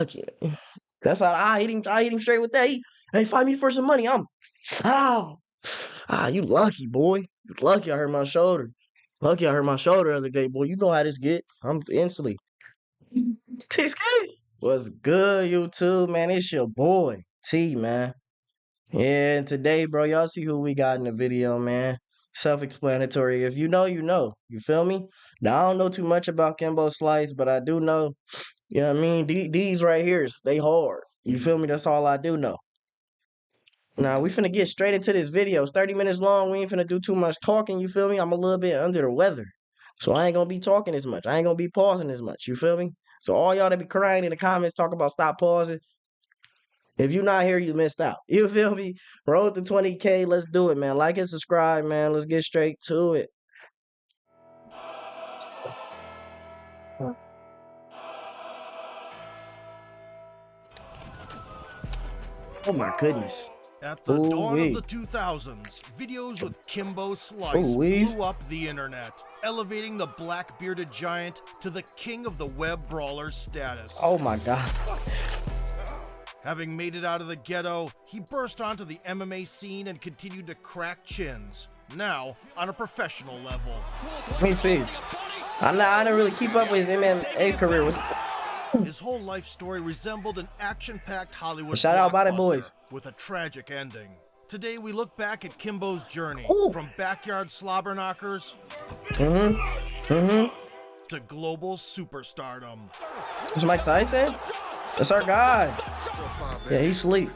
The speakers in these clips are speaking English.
Okay. That's how I hit him straight with that. Hey, fight me for some money. Ah, you lucky, boy. You lucky I hurt my shoulder. Lucky I hurt my shoulder the other day, boy. You know how this get. I'm instantly. Teeski. What's good, YouTube, man? It's your boy, T, man. Yeah, and today, bro, y'all see who we got in the video, man. Self-explanatory. If you know, you know. You feel me? Now, I don't know too much about Kimbo Slice, but I do know, you know what I mean? These right here, they hard. You feel me? That's all I do know. Now, we finna get straight into this video. It's 30 minutes long. We ain't finna do too much talking, you feel me? I'm a little bit under the weather. So I ain't gonna be talking as much. I ain't gonna be pausing as much, you feel me? So all y'all that be crying in the comments, talk about stop pausing. If you're not here, you missed out. You feel me? Road to 20K. Let's do it, man. Like and subscribe, man. Let's get straight to it. Oh my goodness. At the dawn of the 2000s, videos with Kimbo Slice blew up the internet, elevating the black-bearded giant to the king of the web brawlers status. Oh my God. Having made it out of the ghetto, he burst onto the MMA scene and continued to crack chins, now on a professional level. Let me see. I didn't really keep up with his MMA career. His whole life story resembled an action-packed Hollywood Shout out Body Boys with a tragic ending. Today we look back at Kimbo's journey from backyard slobber knockers to global superstardom. Is Mike Tyson? That's our guy. Yeah, he's sleep.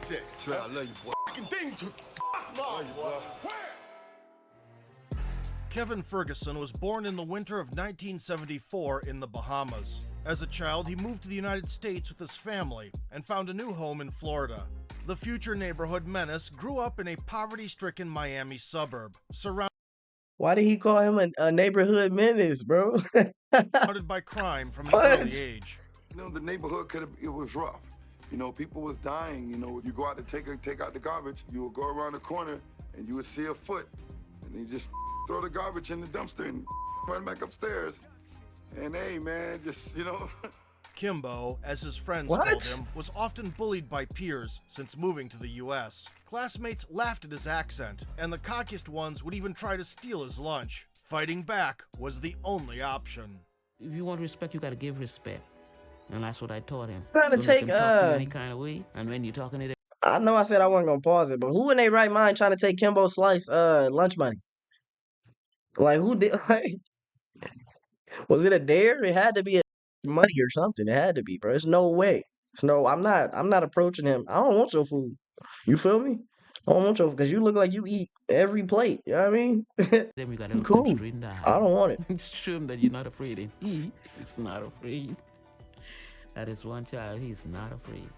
Kevin Ferguson was born in the winter of 1974 in the Bahamas. As a child, he moved to the United States with his family and found a new home in Florida. The future neighborhood menace grew up in a poverty-stricken Miami suburb, surrounded Why did he call him a neighborhood menace, bro? surrounded by crime from an early age. You know, the neighborhood it was rough. You know, people was dying. You know, you go out to take out the garbage, you would go around the corner and you would see a foot, and then you just throw the garbage in the dumpster and run back upstairs. And hey, man, just, you know. Kimbo, as his friends called him, was often bullied by peers since moving to the U.S. Classmates laughed at his accent, and the cockiest ones would even try to steal his lunch. Fighting back was the only option. If you want respect, you gotta give respect. And that's what I taught him. Trying to take any kind of way, and when you're talking to them, I know I said I wasn't gonna pause it, but who in their right mind trying to take Kimbo Slice lunch money? Like who did was it a dare? It had to be a money or something. It had to be, bro. There's no way. I'm not approaching him. I don't want your food. You feel me? I don't want your because you look like you eat every plate. You know what I mean? then you gotta look Cool. straight in the eye. I don't want it. Show him that you're not afraid, and he is not afraid. That is one child, he's not afraid.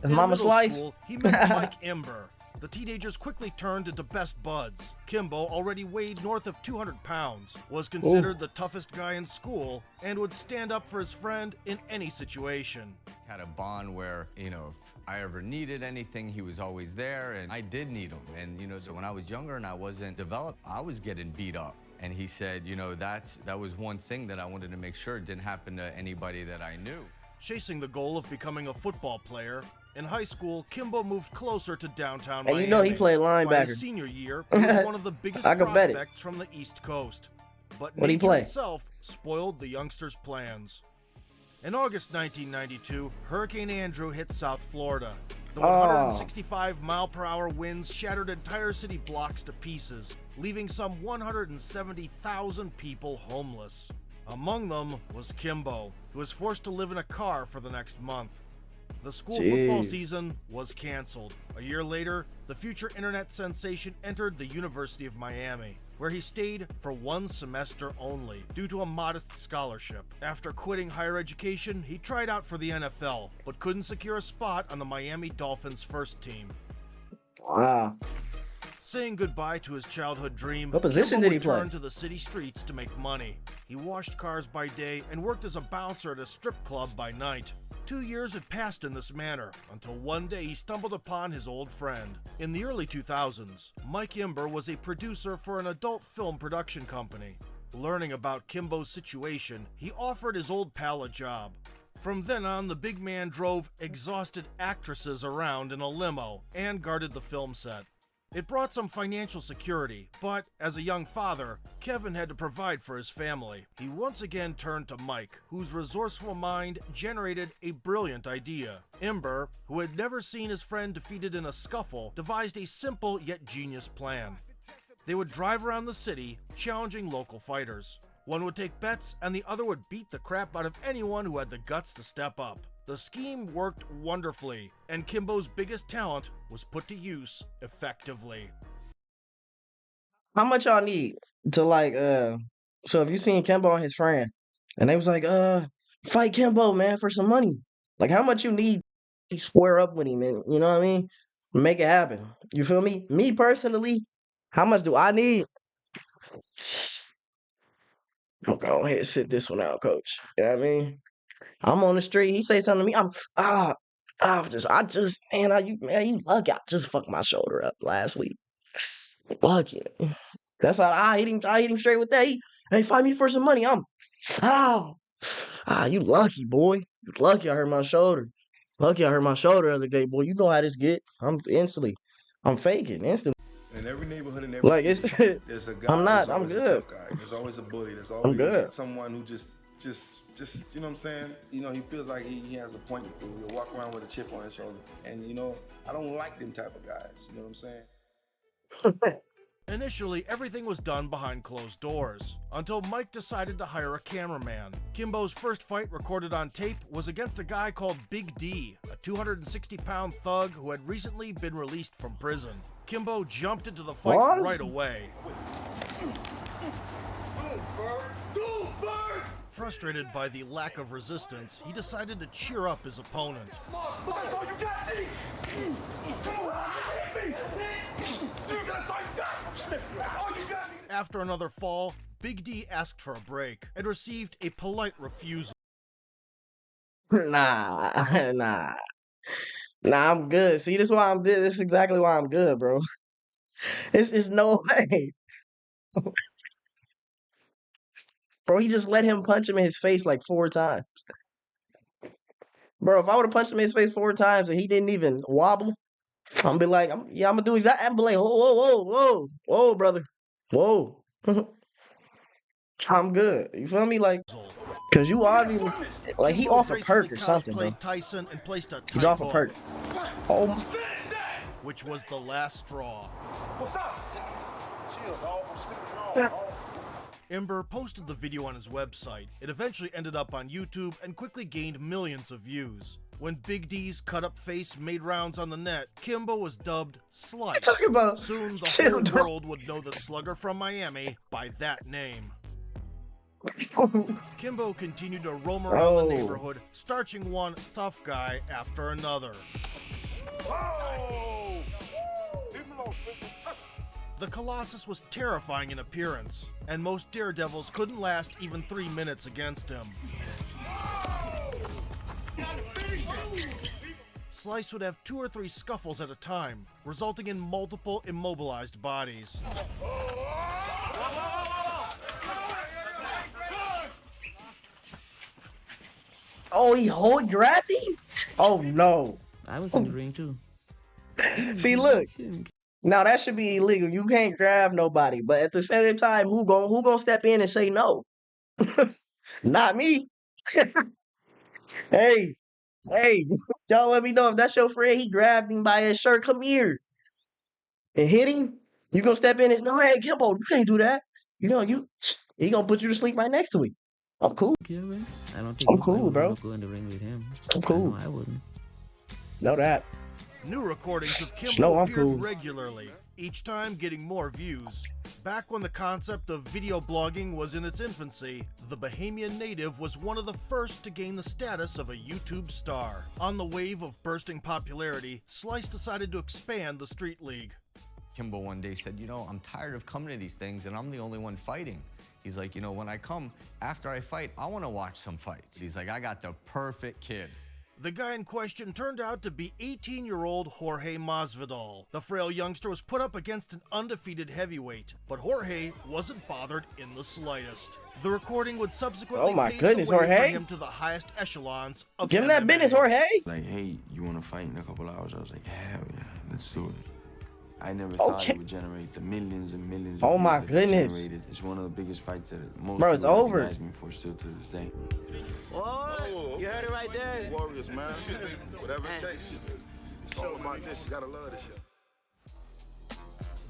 That's Mama Slice. School, he met Mike Ember. The teenagers quickly turned into best buds. Kimbo already weighed north of 200 pounds, was considered the toughest guy in school, and would stand up for his friend in any situation. Had a bond where, you know, if I ever needed anything, he was always there, and I did need him. And, you know, so when I was younger and I wasn't developed, I was getting beat up. And he said, you know, that was one thing that I wanted to make sure it didn't happen to anybody that I knew. Chasing the goal of becoming a football player, in high school, Kimbo moved closer to downtown And Miami. you know he played linebacker. By his senior year, he was one of the biggest prospects from the East Coast. But nature itself spoiled the youngster's plans. In August 1992, Hurricane Andrew hit South Florida. The 165-mile-per-hour winds shattered entire city blocks to pieces, leaving some 170,000 people homeless. Among them was Kimbo, who was forced to live in a car for the next month. The school football season was canceled. A year later, the future internet sensation entered the University of Miami, where he stayed for one semester only due to a modest scholarship. After quitting higher education, he tried out for the NFL, but couldn't secure a spot on the Miami Dolphins first team. Wow. Saying goodbye to his childhood dream, what position did he play? Returned to the city streets to make money. He washed cars by day and worked as a bouncer at a strip club by night. 2 years had passed in this manner, until one day he stumbled upon his old friend. In the early 2000s, Mike Ember was a producer for an adult film production company. Learning about Kimbo's situation, he offered his old pal a job. From then on, the big man drove exhausted actresses around in a limo and guarded the film set. It brought some financial security, but as a young father, Kevin had to provide for his family. He once again turned to Mike, whose resourceful mind generated a brilliant idea. Ember, who had never seen his friend defeated in a scuffle, devised a simple yet genius plan. They would drive around the city, challenging local fighters. One would take bets, and the other would beat the crap out of anyone who had the guts to step up. The scheme worked wonderfully, and Kimbo's biggest talent was put to use effectively. How much y'all need to like so if you seen Kimbo and his friend and they was like, fight Kimbo, man, for some money. Like how much you need to square up with him and you know what I mean? Make it happen. You feel me? Me personally, how much do I need? I'll go ahead and sit this one out, coach. You know what I mean? I'm on the street. He say something to me. You lucky. I just fucked my shoulder up last week. Lucky. That's how I hit him straight with that. Hey, fight me for some money. You lucky, boy. You lucky I hurt my shoulder. Lucky I hurt my shoulder the other day, boy. You know how this get. I'm faking instantly. In every neighborhood, in every city, there's a guy. I'm good. A tough guy. There's always a bully. There's always someone who just, you know what I'm saying? You know, he feels like he has a point to prove. He'll walk around with a chip on his shoulder. And, you know, I don't like them type of guys. You know what I'm saying? Initially, everything was done behind closed doors, until Mike decided to hire a cameraman. Kimbo's first fight recorded on tape was against a guy called Big D, a 260-pound thug who had recently been released from prison. Kimbo jumped into the fight right away. Frustrated by the lack of resistance, he decided to cheer up his opponent. After another fall, Big D asked for a break and received a polite refusal. Nah, I'm good. See, this is why I'm good. This is exactly why I'm good, bro. It's no way. Bro, he just let him punch him in his face like 4 times. Bro, if I would have punched him in his face 4 times and he didn't even wobble, I'm be like, I'm gonna do exactly. I'm be like, whoa, brother, whoa. I'm good. You feel me? Like, cause you obviously like he off a perk or something, bro. Tyson and placed a He's off a perk. Oh, which was the last straw. What's up? Chill, dog. Ember posted the video on his website. It eventually ended up on YouTube and quickly gained millions of views. When Big D's cut-up face made rounds on the net, Kimbo was dubbed Slice. Soon the whole world would know the slugger from Miami by that name. Kimbo continued to roam around the neighborhood, starching one tough guy after another. The Colossus was terrifying in appearance, and most daredevils couldn't last even 3 minutes against him. Slice would have 2 or 3 scuffles at a time, resulting in multiple immobilized bodies. Oh, he grabbed him? Oh no. I was in the ring too. See, look. Now that should be illegal. You can't grab nobody, but at the same time, who gonna step in and say no? Not me. Hey, y'all let me know if that's your friend. He grabbed him by his shirt. Come here and hit him. You gonna step in and no, hey Kimbo, you can't do that. You know he gonna put you to sleep right next to him. I'm cool. I don't think I'm cool, bro. Go in the ring with him. I'm cool. I wouldn't. Know that. New recordings of Kimbo appeared regularly, each time getting more views. Back when the concept of video blogging was in its infancy, the Bahamian native was one of the first to gain the status of a YouTube star. On the wave of bursting popularity, Slice decided to expand the Street League. Kimbo one day said, you know, I'm tired of coming to these things and I'm the only one fighting. He's like, you know, when I come, after I fight, I want to watch some fights. He's like, I got the perfect kid. The guy in question turned out to be 18-year-old Jorge Masvidal. The frail youngster was put up against an undefeated heavyweight, but Jorge wasn't bothered in the slightest. The recording would subsequently pave the way for him to the highest echelons of Give him MMA. that business, Jorge. Like, hey, you want to fight in a couple hours? I was like, hell yeah, let's do it. I never thought it would generate the millions and millions. Oh my goodness! It's one of the biggest fights that most bro, it's people over. recognize me for still to this day. Oh, you heard it right there. Warriors, man. Whatever it takes. It's all about this. You gotta love this shit.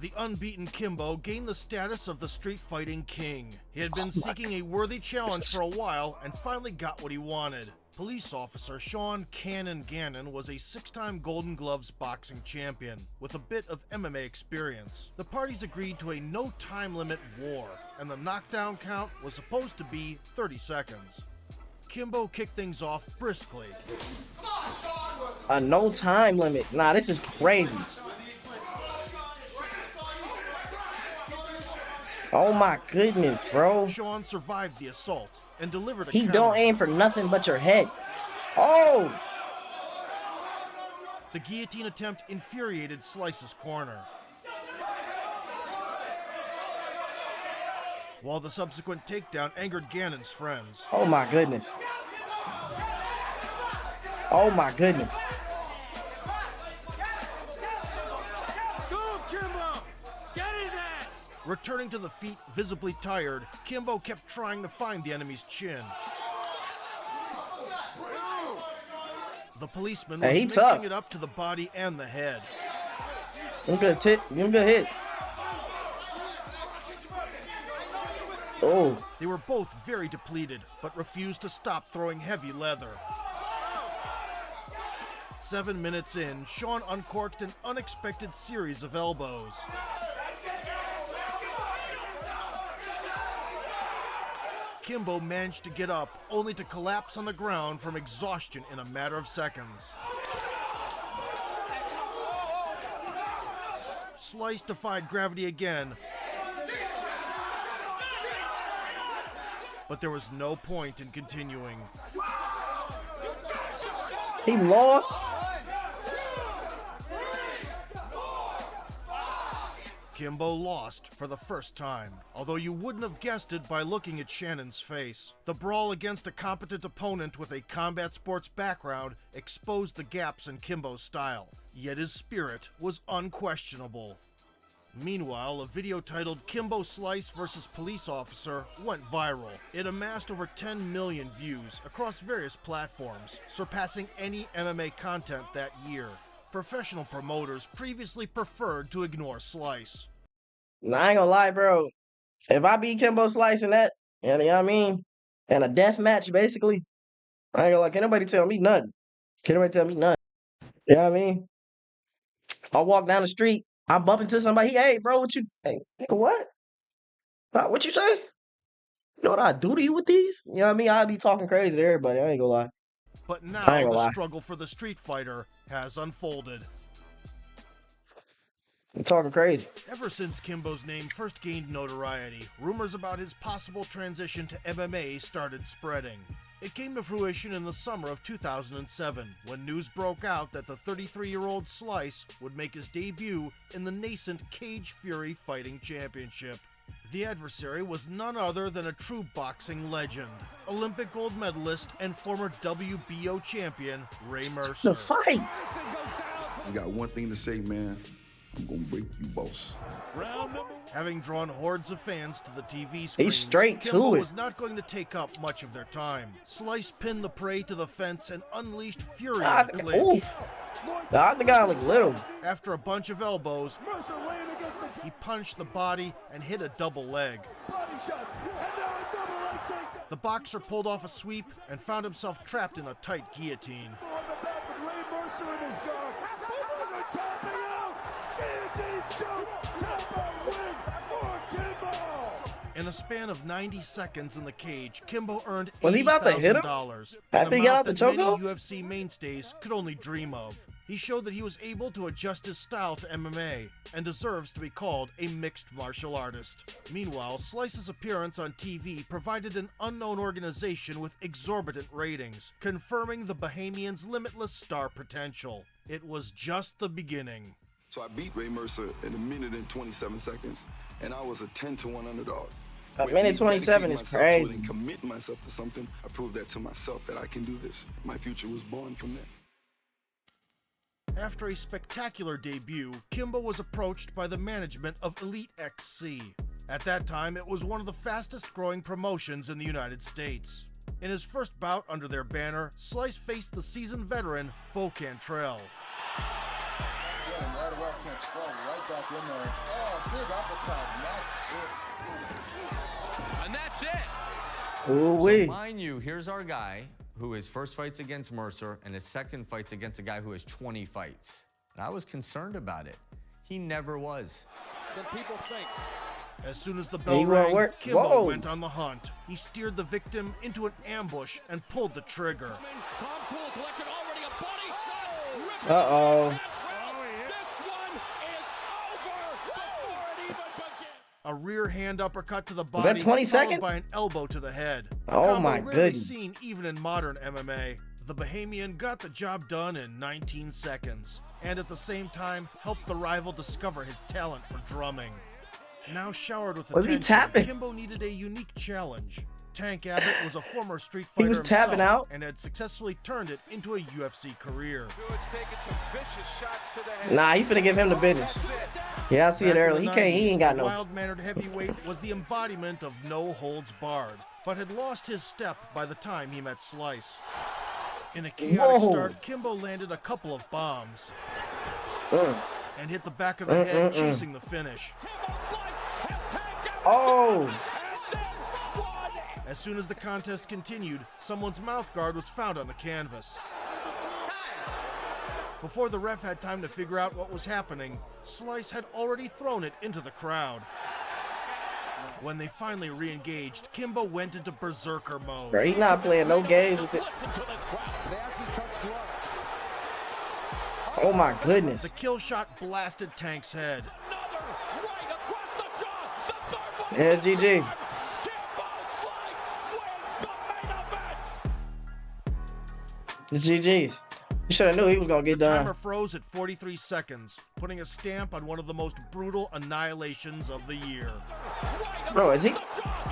The unbeaten Kimbo gained the status of the street fighting king. He had been seeking a worthy challenge for a while and finally got what he wanted. Police officer Sean Cannon Gannon was a 6-time Golden Gloves boxing champion with a bit of MMA experience. The parties agreed to a no time limit war, and the knockdown count was supposed to be 30 seconds. Kimbo kicked things off briskly. A no time limit. Nah, this is crazy. Oh my goodness, bro. Sean survived the assault and delivered a He counter. don't aim for nothing but your head. Oh! The guillotine attempt infuriated Slice's corner, while the subsequent takedown angered Gannon's friends. Oh my goodness. Oh my goodness. Go, Kimbo! Get his ass! Returning to the feet, visibly tired, Kimbo kept trying to find the enemy's chin. The policeman was mixing it up to the body and the head. Give him good tip. Give him good hits. Oh. They were both very depleted, but refused to stop throwing heavy leather. 7 minutes in, Sean uncorked an unexpected series of elbows. Kimbo managed to get up, only to collapse on the ground from exhaustion in a matter of seconds. Slice defied gravity again, but there was no point in continuing. He lost. Kimbo lost for the first time, although you wouldn't have guessed it by looking at Shannon's face. The brawl against a competent opponent with a combat sports background exposed the gaps in Kimbo's style, yet his spirit was unquestionable. Meanwhile, a video titled Kimbo Slice vs. Police Officer went viral. It amassed over 10 million views across various platforms, surpassing any MMA content that year. Professional promoters previously preferred to ignore Slice. Nah, I ain't gonna lie, bro. If I beat Kimbo Slice in that, you know what I mean? In a death match, basically, I ain't gonna lie. Can't nobody tell me nothing. Can't nobody tell me nothing. You know what I mean? I walk down the street, I bump into somebody. Hey, bro, what you? Hey, nigga, what? What you say? You know what I do to you with these? You know what I mean? I'll be talking crazy to everybody. I ain't gonna lie. But now the struggle for the street fighter has unfolded. I'm talking crazy. Ever since Kimbo's name first gained notoriety, rumors about his possible transition to MMA started spreading. It came to fruition in the summer of 2007, when news broke out that the 33-year-old Slice would make his debut in the nascent Cage Fury Fighting Championship. The adversary was none other than a true boxing legend, Olympic gold medalist and former WBO champion Ray Mercer. The fight! You got one thing to say, man. I'm gonna break you, boss. Having drawn hordes of fans to the TV screens, he's straight to Kimbo it. was not going to take up much of their time. Slice pinned the prey to the fence and unleashed fury in the clinch. I think I look little. After a bunch of elbows, he punched the body and hit a double leg. The boxer pulled off a sweep and found himself trapped in a tight guillotine. In a span of 90 seconds in the cage, Kimbo earned $80,000. Was he about to hit him? After he got out the chokehold? Many UFC mainstays could only dream of. He showed that he was able to adjust his style to MMA and deserves to be called a mixed martial artist. Meanwhile, Slice's appearance on TV provided an unknown organization with exorbitant ratings, confirming the Bahamian's limitless star potential. It was just the beginning. So I beat Ray Mercer in 1 minute and 27 seconds, and I was a 10-1 underdog. A minute 27 is crazy. And commit myself to something, I proved that to myself that I can do this. My future was born from there. After a spectacular debut, Kimbo was approached by the management of Elite XC. At that time, it was one of the fastest growing promotions in the United States. In his first bout under their banner, Slice faced the seasoned veteran, Bo Cantrell. Right away, Cantrell, right back in there. Oh, big uppercut, and that's it. And that's it. Ooh-wee. So mind you, here's our guy who his first fight's against Mercer and his second fight's against a guy who has 20 fights. And I was concerned about it. He never was. Than people think. As soon as the bell rang, Kimbo Whoa. went on the hunt. He steered the victim into an ambush and pulled the trigger. Calm, cool, collected, already a body shot. Uh-oh. This one is over before it even begins. A rear hand uppercut to the body, Was that 20 followed seconds? by an elbow to the head. Oh Combo my rarely goodness. seen even in modern MMA. The Bahamian got the job done in 19 seconds, and at the same time helped the rival discover his talent for drumming. Now showered with Was he attention, tapping? Kimbo needed a unique challenge. Tank Abbott was a former street He fighter was tapping himself out? and had successfully turned it into a UFC career. Nah, he finna give him the business. Yeah, I see it Back in early. the He 90s, ain't got the no. Wild-mannered heavyweight was the embodiment of no holds barred, but had lost his step by the time he met Slice. In a chaotic Whoa. start, Kimbo landed a couple of bombs and hit the back of the head, chasing the finish. Oh. As soon as the contest continued, someone's mouth guard was found on the canvas. Before the ref had time to figure out what was happening, Slice had already thrown it into the crowd. When they finally re-engaged, Kimbo went into berserker mode. Bro, he not playing no games with it. Oh my goodness. The kill shot blasted Tank's head. Yeah, GG. It's GG's. You should have knew he was gonna get The done. timer froze at 43 seconds, putting a stamp on one of the most brutal annihilations of the year. Bro, is he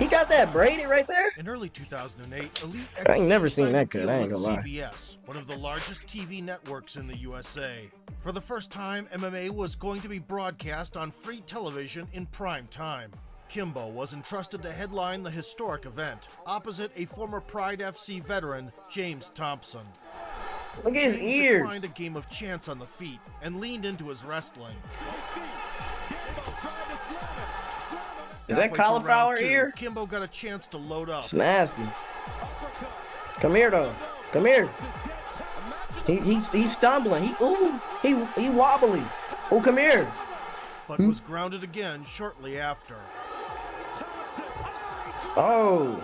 got that braided right there? In early 2008, Elite I ain't never XC seen that signed a cut, I deal ain't with gonna lie. CBS, one of the largest TV networks in the USA. For the first time, MMA was going to be broadcast on free television in prime time. Kimbo was entrusted to headline the historic event, opposite a former Pride FC veteran, James Thompson. Look at his James ears. declined a game of chance on the feet and leaned into his wrestling. Is that Halfway through cauliflower round two, ear? Kimbo got a chance to load up. It's nasty. Come here though. Come here. He's stumbling. He wobbly. Oh, come here. But was grounded again shortly after. Oh.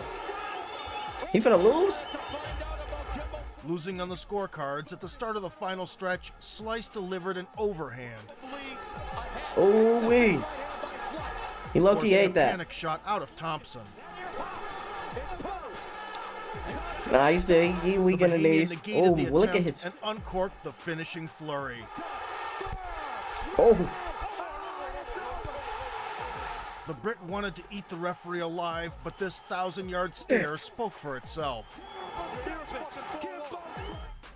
He finna lose? Losing on the scorecards at the start of the final stretch, Slice delivered an overhand. Ooh wee. He low-key forcing a ate that. panic shot out of Thompson. Nah, he weak in the Bahamian knees. negated Oh, the look at attempt his. and uncorked the finishing flurry. Oh. The Brit wanted to eat the referee alive, but this 1,000-yard stare spoke for itself.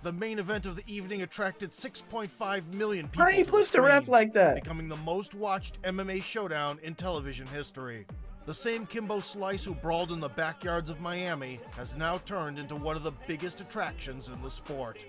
The main event of the evening attracted 6.5 million people. Why he to pushed the ref screens, like that? becoming the most watched MMA showdown in television history. The same Kimbo Slice who brawled in the backyards of Miami has now turned into one of the biggest attractions in the sport.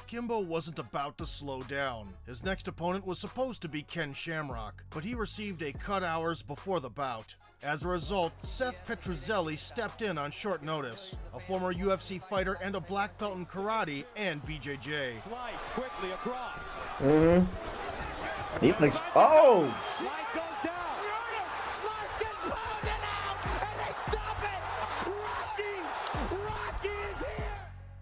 Kimbo wasn't about to slow down. His next opponent was supposed to be Ken Shamrock, but he received a cut hours before the bout. As a result, Seth Petruzzelli stepped in on short notice, a former UFC fighter and a black belt in karate and BJJ. Slice quickly across. He looks. Oh. Slice goes down. Slice gets pounded out, and they stop it. Rocky is here.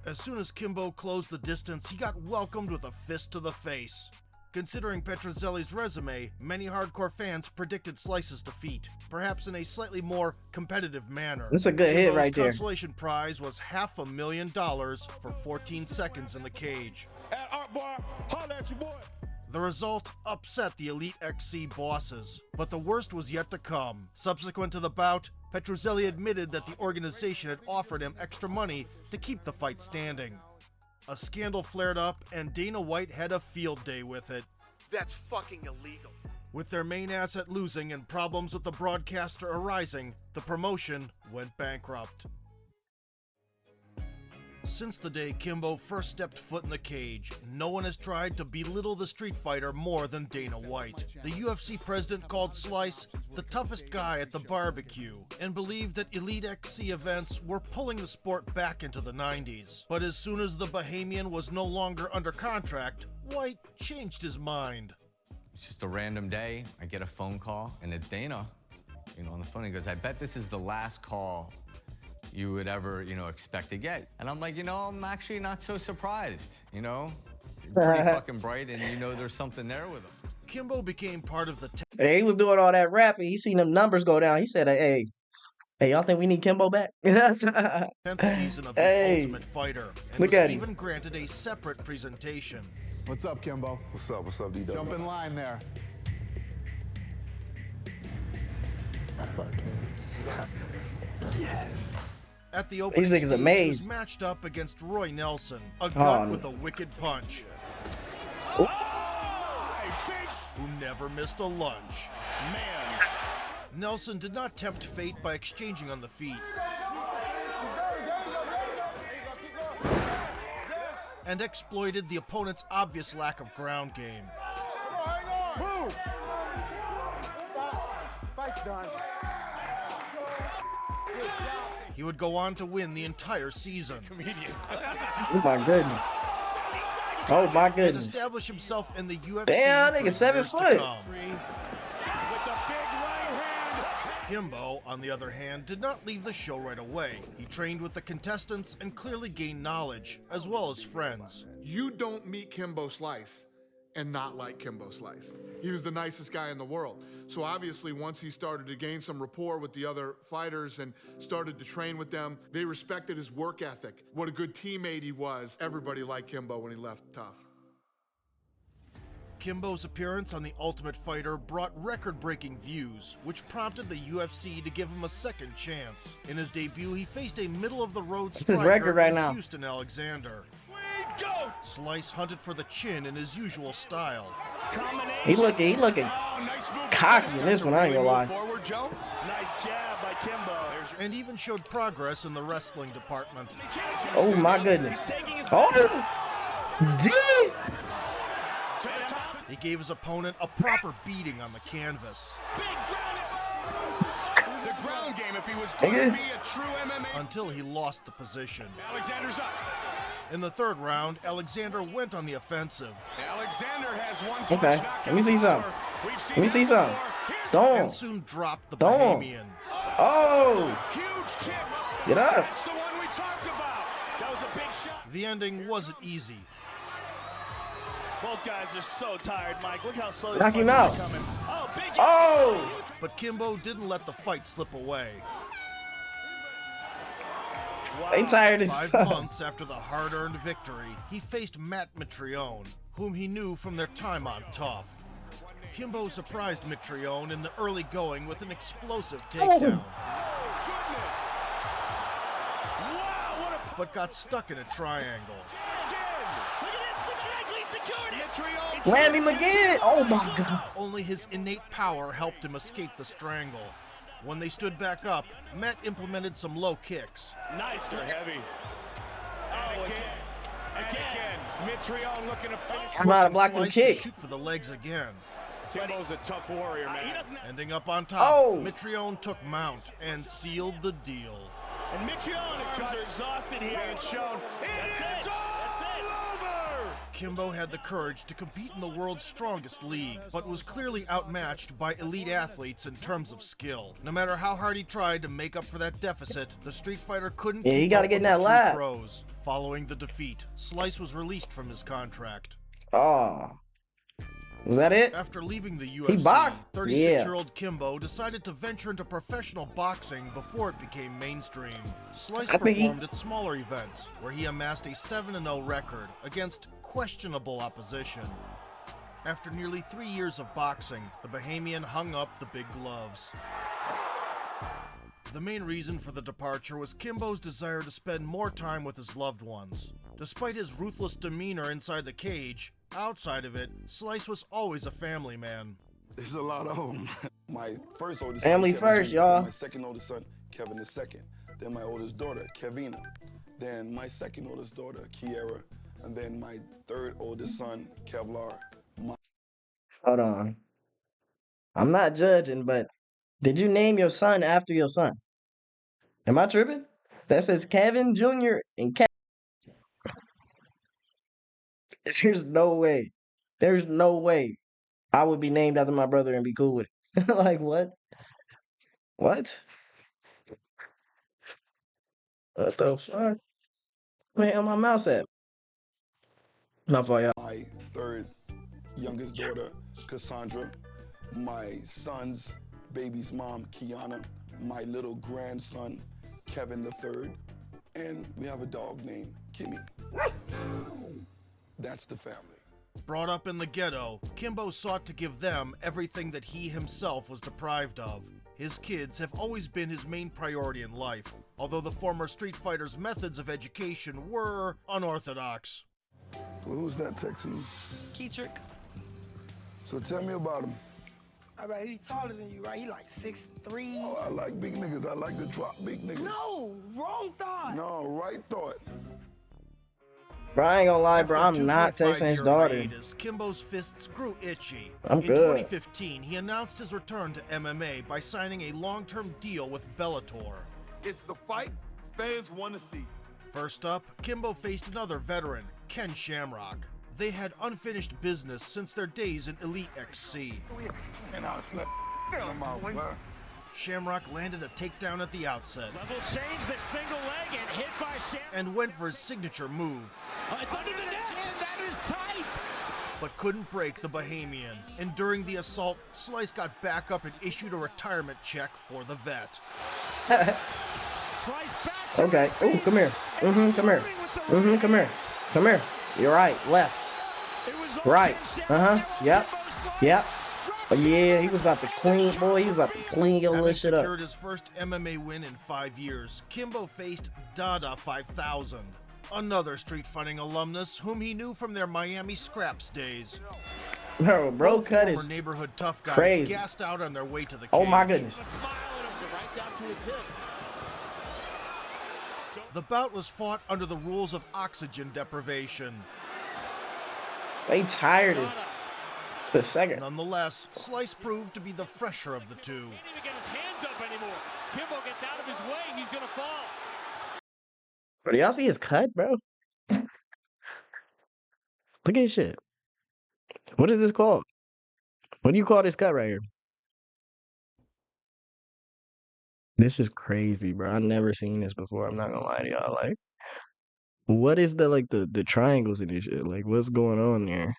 As soon as Kimbo closed the distance, he got welcomed with a fist to the face. Considering Petrozelli's resume, many hardcore fans predicted Slice's defeat, perhaps in a slightly more competitive manner. That's a good hit right there. Kimbo's consolation prize was $500,000 for 14 seconds in the cage. The result upset the Elite XC bosses, but the worst was yet to come. Subsequent to the bout, Petrozelli admitted that the organization had offered him extra money to keep the fight standing. A scandal flared up, and Dana White had a field day with it. That's fucking illegal. With their main asset losing and problems with the broadcaster arising, the promotion went bankrupt. Since the day Kimbo first stepped foot in the cage, no one has tried to belittle the street fighter more than Dana White. The UFC president called Slice the toughest guy at the barbecue and believed that Elite XC events were pulling the sport back into the 90s. But as soon as the Bahamian was no longer under contract, White changed his mind. It's just a random day. I get a phone call, and it's Dana, on the phone. He goes, I bet this is the last call you would ever, expect to get. And I'm like, I'm actually not so surprised, You're pretty fucking bright, and there's something there with him. Kimbo became part of the... Hey, he was doing all that rapping. He seen them numbers go down. He said, hey, y'all think we need Kimbo back? 10th season of The Ultimate Fighter, and look was at even him. granted a separate presentation. What's up, Kimbo? What's up, D-Dub? Jump in line there. Yes. At the opening These niggas stage, he amazed. was matched up against Roy Nelson, a gut no. with a wicked punch. Who never missed a lunge. Man. Nelson did not tempt fate by exchanging on the feet. And exploited the opponent's obvious lack of ground game. Move! Fight's done. He would go on to win the entire season. Oh my goodness. Oh my And goodness. establish himself in the UFC. Damn, for nigga, 7 years to foot. come. Kimbo, on the other hand, did not leave the show right away. He trained with the contestants and clearly gained knowledge, as well as friends. You don't meet Kimbo Slice and not like Kimbo Slice. He was the nicest guy in the world. So obviously, once he started to gain some rapport with the other fighters and started to train with them, they respected his work ethic, what a good teammate he was. Everybody liked Kimbo when he left tough. Kimbo's appearance on The Ultimate Fighter brought record-breaking views, which prompted the UFC to give him a second chance. In his debut, he faced a middle-of-the-road This is striker record right in now. Houston Alexander. Slice hunted for the chin in his usual style. He looking cocky in this one, I ain't gonna lie. Nice jab by Kimbo. And even showed progress in the wrestling department. Oh my goodness. Oh! D! He gave his opponent a proper beating on the canvas. The ground game, if he was going to be a true MMA. Until he lost the position. Alexander's up. In the third round, Alexander went on the offensive. Alexander has one punch. Okay, let me see some. Let me see some. And Don't. soon dropped the Don't. Bahamian. Oh! Huge kick. Get up. That's the one we talked about. That was a big shot. The ending wasn't easy. Both guys are so tired, Mike. Look how slowly Knock him out. coming. Oh, big. Oh! But Kimbo didn't let the fight slip away. Wow. They tired as 5 fuck. months after the hard-earned victory, he faced Matt Mitrione, whom he knew from their time on Tough. Kimbo surprised Mitrione in the early going with an explosive takedown. But got stuck in a triangle. Ram him again! Oh my god! Only his innate power helped him escape the strangle. When they stood back up, Matt implemented some low kicks. Nice, they're heavy. Oh, again. Mitrione looking to finish. I'm out of blocking Slice to kicks. shoot for the legs again. Kimbo's a tough warrior, man. Ending up on top, Oh. Mitrione took mount and sealed the deal. And Mitrione's arms are exhausted here. Being shown. It is all over! Kimbo had the courage to compete in the world's strongest league, but was clearly outmatched by elite athletes in terms of skill. No matter how hard he tried to make up for that deficit, the Street Fighter couldn't he keep gotta up get with in the that true lab. pros. Following the defeat, Slice was released from his contract. Oh. Was that it? After leaving the He UFC, boxed? 36-year-old Kimbo decided to venture into professional boxing before it became mainstream. Slice performed at smaller events, where he amassed a 7-0 record against questionable opposition. After nearly 3 years of boxing, the Bahamian hung up the big gloves. The main reason for the departure was Kimbo's desire to spend more time with his loved ones. Despite his ruthless demeanor inside the cage, outside of it, Slice was always a family man. There's a lot of them. My first oldest family son, Kevin first, Jr., y'all. My second oldest son, Kevin the second. Then my oldest daughter, Kevina. Then my second oldest daughter, Kiera. And then my third oldest son, Kevlar. Hold on. I'm not judging, but did you name your son after your son? Am I tripping? That says Kevin Jr. and Kevin. There's no way. There's no way I would be named after my brother and be cool with it. Like, what? What? What the fuck? Where my mouse at? Not for y'all. My third youngest daughter, Cassandra. My son's baby's mom, Kiana. My little grandson, Kevin the third. And we have a dog named Kimmy. That's the family. Brought up in the ghetto, Kimbo sought to give them everything that he himself was deprived of. His kids have always been his main priority in life, although the former Street Fighter's methods of education were unorthodox. Well, who's that texting you? Keytrick. So tell me about him. All right, he's taller than you, right? He like 6'3". Oh, I like big niggas. I like to drop big niggas. No, wrong thought. No, right thought. Bro, I ain't gonna lie, bro. I'm not texting his daughter. Hiatus, Kimbo's fists grew itchy. I'm good. In 2015, he announced his return to MMA by signing a long-term deal with Bellator. It's the fight fans want to see. First up, Kimbo faced another veteran, Ken Shamrock. They had unfinished business since their days in Elite XC. And I slept him out, bro. Shamrock landed a takedown at the outset. Level change, the single leg and hit by Shamrock. And went for his signature move. It's under the neck. That is tight. But couldn't break the Bahamian. And during the assault, Slice got back up and issued a retirement check for the vet. Slice back. Okay. Oh, come here. Come here. Come here. Come here. You're right. Left. Right. Yep. Yep. But yeah, he was about to clean, boy. He was about to clean your little shit up. Secured his first MMA win in 5 years, Kimbo faced Dada 5000, another street fighting alumnus whom he knew from their Miami Scraps days. Bro, cut his neighborhood tough guys crazy. gassed out on their way to the cage. Oh my goodness. The bout was fought under the rules of oxygen deprivation. They tired as. It's the second. Nonetheless, Slice proved to be the fresher of the two. Can't even get his hands up anymore. Kimbo gets out of his way and he's gonna fall. Bro, do y'all see his cut, bro? Look at his shit. What is this called? What do you call this cut right here? This is crazy, bro. I've never seen this before. I'm not gonna lie to y'all. Like, what is the like the triangles in this shit? Like, what's going on there?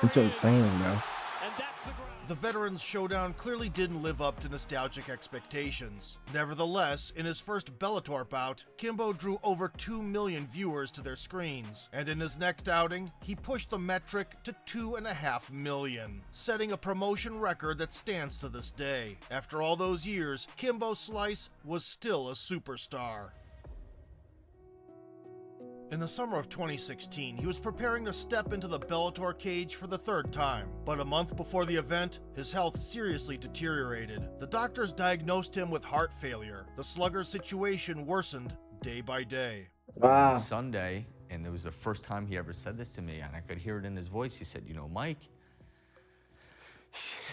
It's insane, bro. The veterans' showdown clearly didn't live up to nostalgic expectations. Nevertheless, in his first Bellator bout, Kimbo drew over 2 million viewers to their screens, and in his next outing, he pushed the metric to 2.5 million, setting a promotion record that stands to this day. After all those years, Kimbo Slice was still a superstar. In the summer of 2016, he was preparing to step into the Bellator cage for the third time, but a month before the event, his health seriously deteriorated. The doctors diagnosed him with heart failure. The slugger's situation worsened day by day. Wow. Sunday, and it was the first time he ever said this to me, and I could hear it in his voice. He said, "You know, Mike,"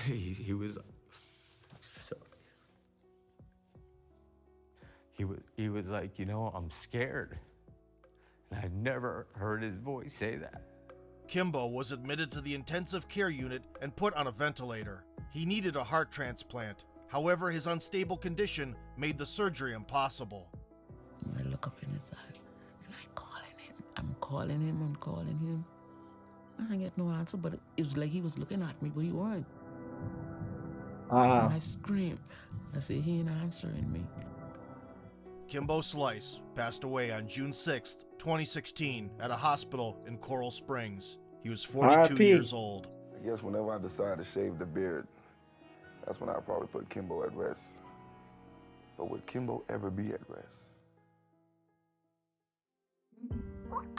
he was like, "You know, I'm scared." I never heard his voice say that. Kimbo was admitted to the intensive care unit and put on a ventilator. He needed a heart transplant. However, his unstable condition made the surgery impossible. I look up in his eye and I'm calling him. I didn't get no answer, but it was like he was looking at me, but he weren't. And I screamed. I said, he ain't answering me. Kimbo Slice passed away on June 6th, 2016 at a hospital in Coral Springs. He was 42 years old. I guess whenever I decide to shave the beard, that's when I probably put Kimbo at rest. But would Kimbo ever be at rest?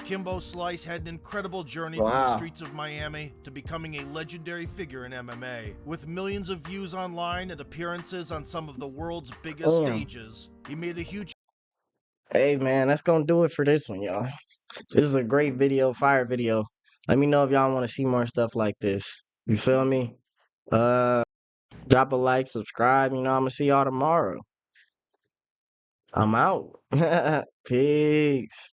Kimbo Slice had an incredible journey from the streets of Miami to becoming a legendary figure in MMA. With millions of views online and appearances on some of the world's biggest stages, he made a huge... Hey, man, that's gonna do it for this one, y'all. This is a great video, fire video. Let me know if y'all want to see more stuff like this. You feel me? Drop a like, subscribe. You know, I'm gonna see y'all tomorrow. I'm out. Peace.